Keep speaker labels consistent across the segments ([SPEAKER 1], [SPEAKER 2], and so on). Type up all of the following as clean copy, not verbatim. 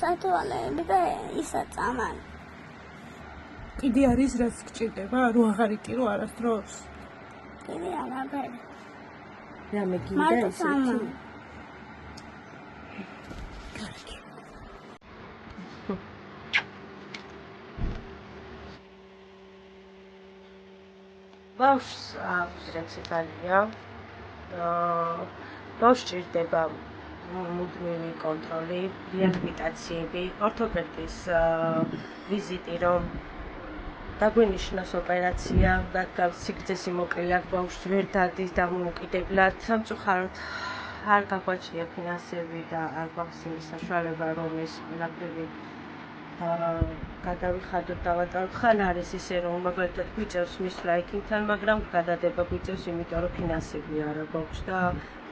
[SPEAKER 1] სათვალეები და ისა წამალი.
[SPEAKER 2] კიდე არის რაც გჭირდება, რო აღარ იკირო არასდროს.
[SPEAKER 1] კიდე არაფერი.
[SPEAKER 2] რამე გინდა ესეთი? ბავშვს აქვს რეცეპალია. ბავშვს სჭირდება მუდმივი კონტროლი, რეაბილიტაციები, ორთოპედის ვიზიტი, რომ დაგვინიშნოს ოპერაცია, რადგან სიგრძეს იმოკლი აქვს ბავშვს ვერ დადის დამოუკიდებლად. სამწუხაროდ არ გაგვაჩნია ფინანსები და არ გვაქვს იმის საშუალება, რომ ეს ყველაფერი გადავიხადოთ და ვატაროთ. ხან არის ისე, რომ მაგალითად გვიწევს მისვლა იქიდან, მაგრამ გადადება გვიწევს, იმიტომ რომ ფინანსები არ აქვს და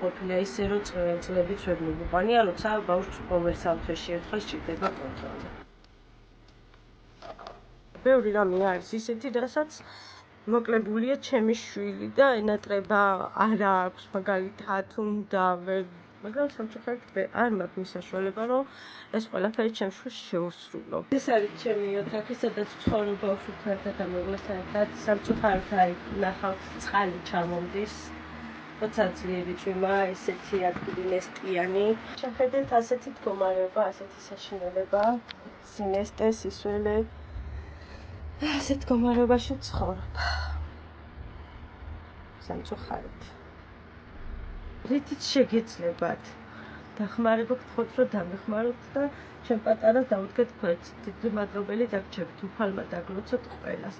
[SPEAKER 2] ყოფილა ისე, რომ წლებიც ვერ მოგიყვანია, როცა ბავშვს ყოველ სამთვეში ერთხელ სჭირდება კონტროლი. ბევრი რამე არის ისეთი, რასაც მოკლებულია ჩემი შვილი და ენატრება არ აქვს, მაგალითად, უნდა მაგრამ სამწუხაროდ არ მაქვს მის საშუალება, რომ ეს ყველაფერი ჩემს შვილს შეუსრულო. ეს არის ჩემი ოთახი, სადაც ვცხოვრობ ბავშვთან ერთად და მეგობართან ერთად. სამწუხაროდ არის ნახავთ წყალი ჩამომდის. როცა ძლიერი ჭვიმა, ესეთი ადგილი ნესტიანი. შეხედეთ ასეთი მდგომარეობა, ასეთი საშინელება, სინესტე, სისველი. ასეთ მდგომარეობაში ვცხოვრობ. სამწუხაროდ. რითიც შეგეძლებათ? დახმარება გთხოვთ, რომ დამეხმაროთ და ჩემ პატარას დავუდგეთ ქვერცხით. დიდი მადლობელი დაგჭერთ, უფალმა დაგლოცოთ ყველას.